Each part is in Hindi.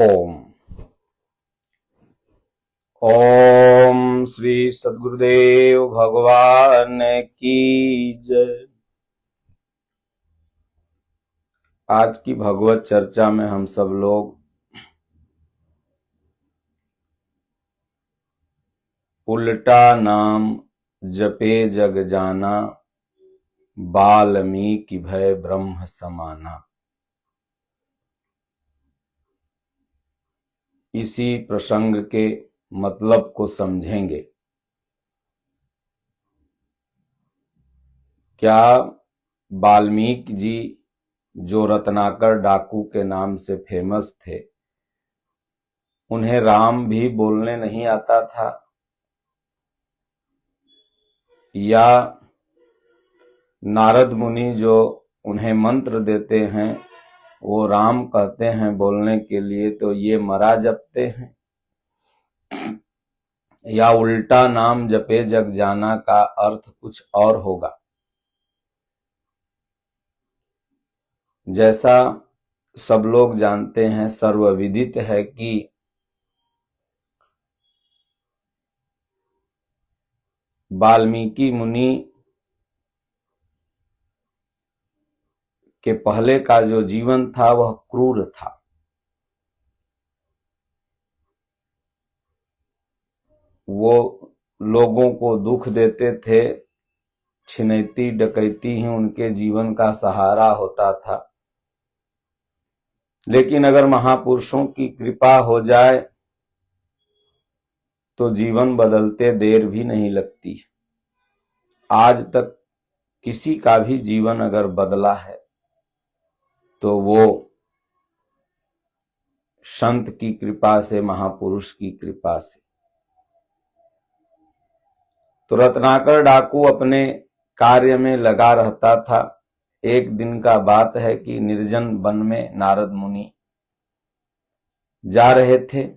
ओम ओम श्री सद्गुरुदेव भगवान की जय। आज की भगवत चर्चा में हम सब लोग उल्टा नाम जपे जग जाना, बाल्मीकि भय ब्रह्म समाना, इसी प्रसंग के मतलब को समझेंगे। क्या वाल्मीकि जी जो रत्नाकर डाकू के नाम से फेमस थे, उन्हें राम भी बोलने नहीं आता था? या नारद मुनि जो उन्हें मंत्र देते हैं वो राम कहते हैं बोलने के लिए, तो ये मरा जपते हैं? या उल्टा नाम जपे जग जाना का अर्थ कुछ और होगा? जैसा सब लोग जानते हैं, सर्वविदित है कि वाल्मीकि मुनि के पहले का जो जीवन था वह क्रूर था। वो लोगों को दुख देते थे, छिनैती डकैती ही उनके जीवन का सहारा होता था। लेकिन अगर महापुरुषों की कृपा हो जाए तो जीवन बदलते देर भी नहीं लगती। आज तक किसी का भी जीवन अगर बदला है तो वो संत की कृपा से, महापुरुष की कृपा से। तो रत्नाकर डाकू अपने कार्य में लगा रहता था। एक दिन का बात है कि निर्जन वन में नारद मुनि जा रहे थे।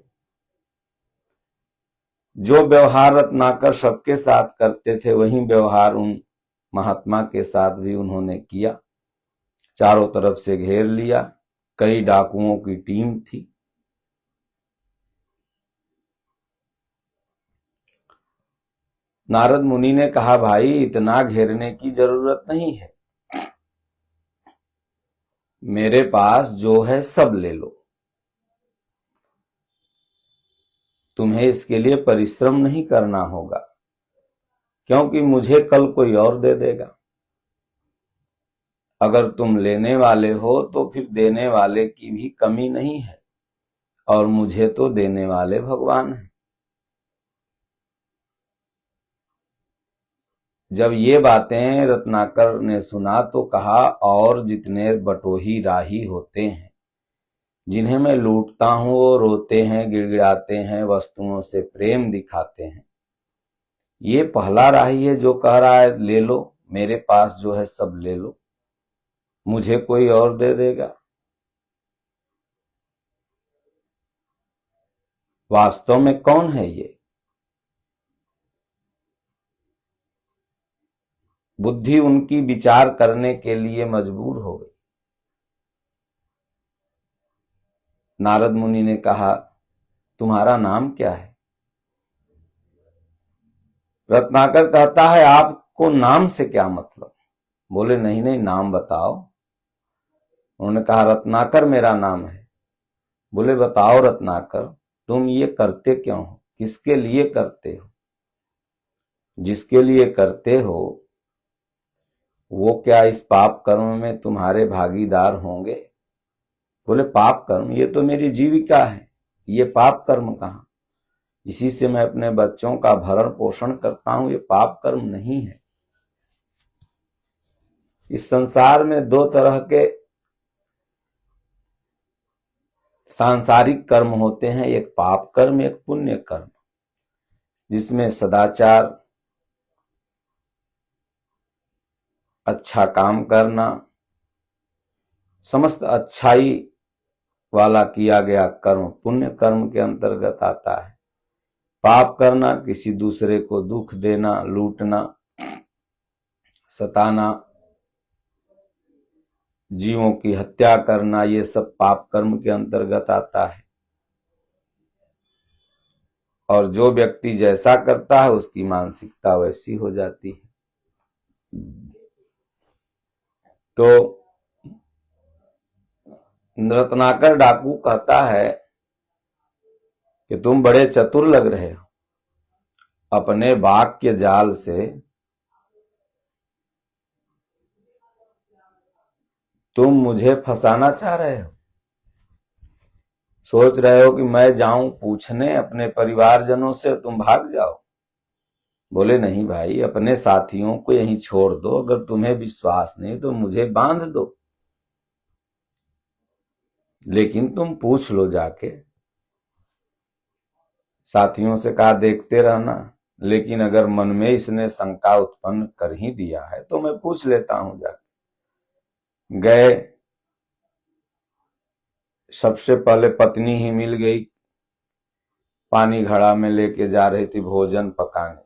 जो व्यवहार रत्नाकर सबके साथ करते थे वही व्यवहार उन महात्मा के साथ भी उन्होंने किया। चारों तरफ से घेर लिया। कई डाकुओं की टीम थी। नारद मुनि ने कहा, भाई इतना घेरने की जरूरत नहीं है, मेरे पास जो है सब ले लो। तुम्हें इसके लिए परिश्रम नहीं करना होगा, क्योंकि मुझे कल कोई और दे देगा। अगर तुम लेने वाले हो तो फिर देने वाले की भी कमी नहीं है, और मुझे तो देने वाले भगवान हैं। जब ये बातें रत्नाकर ने सुना तो कहा, और जितने बटोही राही होते हैं जिन्हें मैं लूटता हूं वो रोते हैं, गिड़गिड़ाते हैं, वस्तुओं से प्रेम दिखाते हैं। ये पहला राही है जो कह रहा है ले लो, मेरे पास जो है सब ले लो, मुझे कोई और दे देगा। वास्तव में कौन है ये? बुद्धि उनकी विचार करने के लिए मजबूर हो गई। नारद मुनि ने कहा, तुम्हारा नाम क्या है? रत्नाकर कहता है, आपको नाम से क्या मतलब? बोले, नहीं नहीं, नाम बताओ। उन्होंने कहा, रत्नाकर मेरा नाम है। बोले, बताओ रत्नाकर, तुम ये करते क्यों हो? किसके लिए करते हो? जिसके लिए करते हो वो क्या इस पाप कर्म में तुम्हारे भागीदार होंगे? बोले, पाप कर्म? ये तो मेरी जीविका है, ये पाप कर्म कहां? इसी से मैं अपने बच्चों का भरण पोषण करता हूं, ये पाप कर्म नहीं है। इस संसार में दो तरह के सांसारिक कर्म होते हैं, एक पाप कर्म, एक पुण्य कर्म, जिसमें सदाचार, अच्छा काम करना, समस्त अच्छाई वाला किया गया कर्म पुण्य कर्म के अंतर्गत आता है। पाप करना, किसी दूसरे को दुख देना, लूटना, सताना, जीवों की हत्या करना, ये सब पाप कर्म के अंतर्गत आता है। और जो व्यक्ति जैसा करता है उसकी मानसिकता वैसी हो जाती है। तो रत्नाकर डाकू कहता है कि तुम बड़े चतुर लग रहे हो, अपने वाक्य जाल से तुम मुझे फंसाना चाह रहे हो। सोच रहे हो कि मैं जाऊं पूछने अपने परिवारजनों से, तुम भाग जाओ। बोले नहीं भाई, अपने साथियों को यहीं छोड़ दो, अगर तुम्हें विश्वास नहीं तो मुझे बांध दो, लेकिन तुम पूछ लो जाके। साथियों से कहा देखते रहना, लेकिन अगर मन में इसने शंका उत्पन्न कर ही दिया है तो मैं पूछ लेता हूं जाके। गए, सबसे पहले पत्नी ही मिल गई, पानी घड़ा में लेके जा रही थी भोजन पकाने।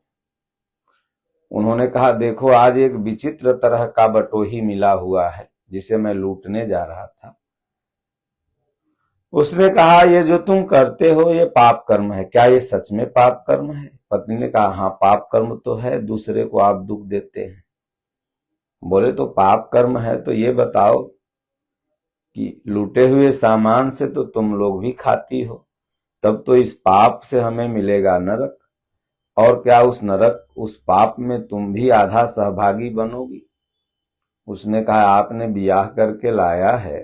उन्होंने कहा देखो आज एक विचित्र तरह का बटोही मिला हुआ है जिसे मैं लूटने जा रहा था। उसने कहा ये जो तुम करते हो ये पाप कर्म है, क्या ये सच में पाप कर्म है? पत्नी ने कहा हाँ पाप कर्म तो है, दूसरे को आप दुख देते हैं। बोले तो पाप कर्म है तो ये बताओ कि लूटे हुए सामान से तो तुम लोग भी खाती हो, तब तो इस पाप से हमें मिलेगा नरक, और क्या उस पाप में तुम भी आधा सहभागी बनोगी? उसने कहा आपने ब्याह करके लाया है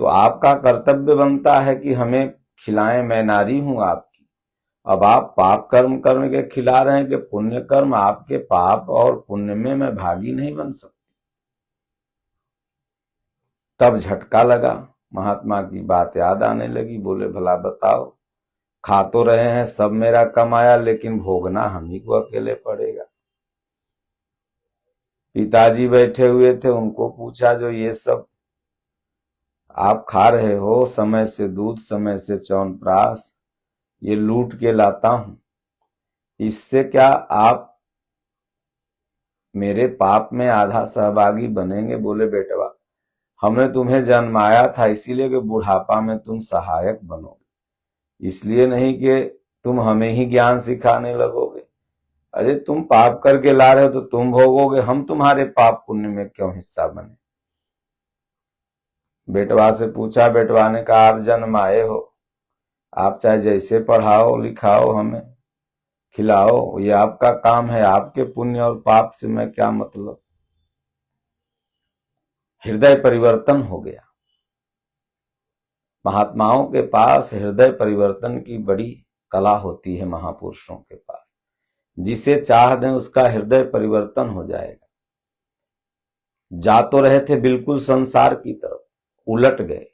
तो आपका कर्तव्य बनता है कि हमें खिलाएं, मैं नारी हूं आपकी। अब आप पाप कर्म करके खिला रहे हैं कि पुण्य कर्म, आपके पाप और पुण्य में मैं भागी नहीं बन सकती। तब झटका लगा, महात्मा की बात याद आने लगी। बोले भला बताओ, खा तो रहे हैं सब मेरा कमाया, लेकिन भोगना हम ही को अकेले पड़ेगा। पिताजी बैठे हुए थे, उनको पूछा जो ये सब आप खा रहे हो, समय से दूध समय से च्यवनप्राश, ये लूट के लाता हूं, इससे क्या आप मेरे पाप में आधा सहभागी बनेंगे? बोले बेटवा, हमने तुम्हें जन्माया था इसीलिए कि बुढ़ापा में तुम सहायक बनोगे, इसलिए नहीं कि तुम हमें ही ज्ञान सिखाने लगोगे। अरे तुम पाप करके ला रहे हो तो तुम भोगोगे, हम तुम्हारे पाप पुण्य में क्यों हिस्सा बने? बेटवा से पूछा, बेटवा ने कहा आप जन्म आए हो, आप चाहे जैसे पढ़ाओ लिखाओ हमें खिलाओ, ये आपका काम है, आपके पुण्य और पाप से मैं क्या मतलब। हृदय परिवर्तन हो गया। महात्माओं के पास हृदय परिवर्तन की बड़ी कला होती है, महापुरुषों के पास जिसे चाह दें उसका हृदय परिवर्तन हो जाएगा। जा तो रहे थे बिल्कुल संसार की तरफ, उलट गए।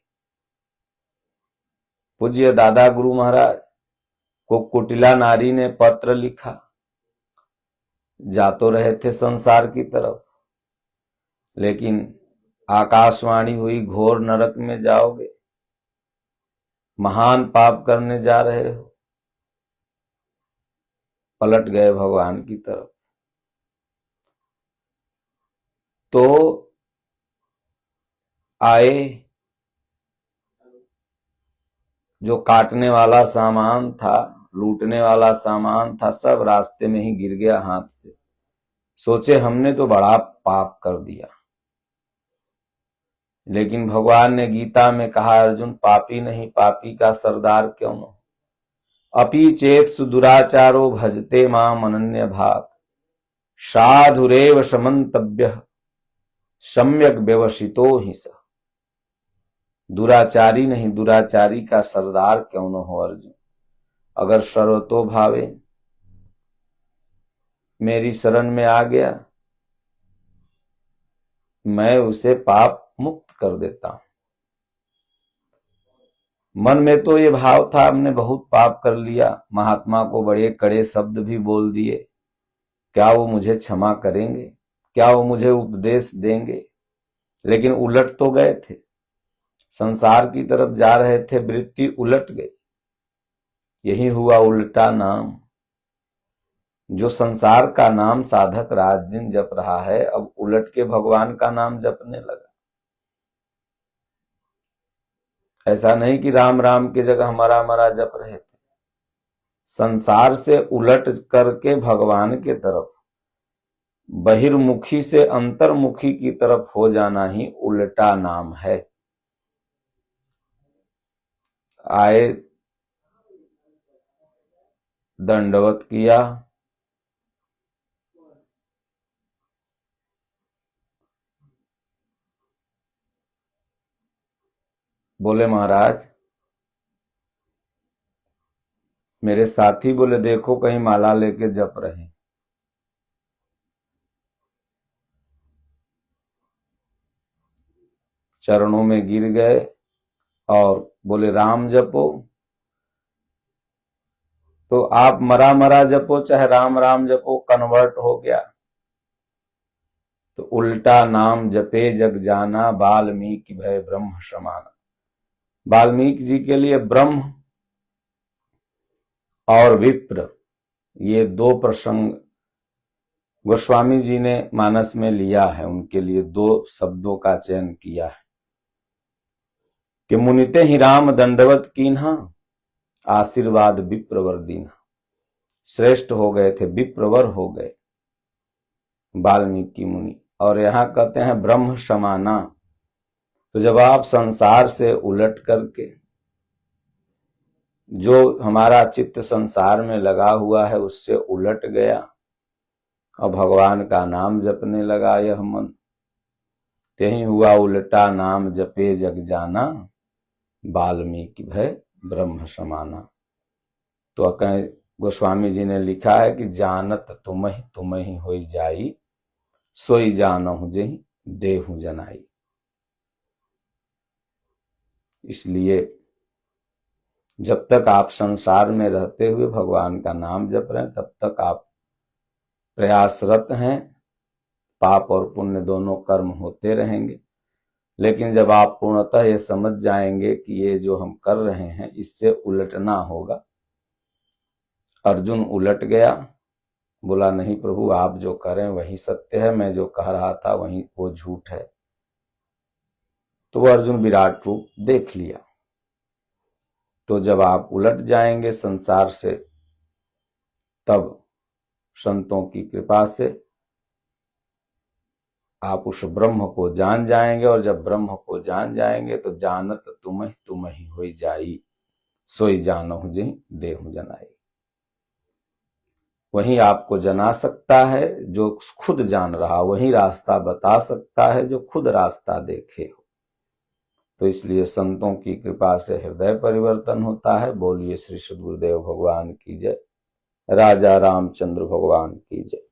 पूज्य दादा गुरु महाराज को कुटिला नारी ने पत्र लिखा, जा तो रहे थे संसार की तरफ, लेकिन आकाशवाणी हुई घोर नरक में जाओगे, महान पाप करने जा रहे हो। पलट गए भगवान की तरफ। तो आए, जो काटने वाला सामान था, लूटने वाला सामान था, सब रास्ते में ही गिर गया हाथ से। सोचे हमने तो बड़ा पाप कर दिया, लेकिन भगवान ने गीता में कहा अर्जुन पापी नहीं पापी का सरदार क्यों न, अपि चेत सुदुराचारो भजते माम अनन्य भाग, साधुरेव समन्तव्य सम्यक व्यवसितो ही स। दुराचारी नहीं दुराचारी का सरदार क्यों न हो अर्जुन, अगर सर्वतो भावे मेरी शरण में आ गया, मैं उसे पाप मुक्त कर देता हूं। मन में तो ये भाव था हमने बहुत पाप कर लिया, महात्मा को बड़े कड़े शब्द भी बोल दिए, क्या वो मुझे क्षमा करेंगे, क्या वो मुझे उपदेश देंगे? लेकिन उलट तो गए थे, संसार की तरफ जा रहे थे, वृत्ति उलट गई। यही हुआ उल्टा नाम। जो संसार का नाम साधक रात दिन जप रहा है, अब उलट के भगवान का नाम जपने लगा। ऐसा नहीं कि राम राम की जगह मरा मरा जप रहे थे, संसार से उलट करके भगवान के तरफ, बहिर्मुखी से अंतर्मुखी की तरफ हो जाना ही उल्टा नाम है। आए, दंडवत किया, बोले महाराज, मेरे साथी बोले देखो कहीं माला लेके जप रहे। चरणों में गिर गए और बोले राम जपो। तो आप मरा मरा जपो चाहे राम राम जपो, कन्वर्ट हो गया। तो उल्टा नाम जपे जग जाना, वाल्मीकि भय ब्रह्म समाना। वाल्मीकि जी के लिए ब्रह्म और विप्र, ये दो प्रसंग गोस्वामी जी ने मानस में लिया है। उनके लिए दो शब्दों का चयन किया है कि मुनिते ही राम दंडवत कीन्हा, आशीर्वाद विप्रवर दीन्हा। श्रेष्ठ हो गए थे, विप्रवर हो गए वाल्मीकि मुनि। और यहां कहते हैं ब्रह्म समाना। तो जब आप संसार से उलट करके, जो हमारा चित्त संसार में लगा हुआ है उससे उलट गया और भगवान का नाम जपने लगा यह मन, त्यही हुआ उल्टा नाम जपे जग जाना, वाल्मीकि भय ब्रह्म समाना। तो कहीं गोस्वामी जी ने लिखा है कि जानत तुम ही होई जाई, सोई जानहु जेहि देहु जनाई। इसलिए जब तक आप संसार में रहते हुए भगवान का नाम जप रहे हैं तब तक आप प्रयासरत हैं, पाप और पुण्य दोनों कर्म होते रहेंगे। लेकिन जब आप पूर्णतः ये समझ जाएंगे कि ये जो हम कर रहे हैं इससे उलटना होगा। अर्जुन उलट गया, बोला नहीं प्रभु आप जो करें वही सत्य है, मैं जो कह रहा था वही वो झूठ है। तो वो अर्जुन विराट रूप देख लिया। तो जब आप उलट जाएंगे संसार से, तब संतों की कृपा से आप उस ब्रह्म को जान जाएंगे। और जब ब्रह्म को जान जाएंगे तो जानत तुम ही होई जाई, सोई जानहु जेहि देहु जनाई। वही आपको जना सकता है जो खुद जान रहा, वही रास्ता बता सकता है जो खुद रास्ता देखे हो। तो इसलिए संतों की कृपा से हृदय परिवर्तन होता है। बोलिए श्री सद्गुरुदेव भगवान की जय, राजा रामचंद्र भगवान की जय।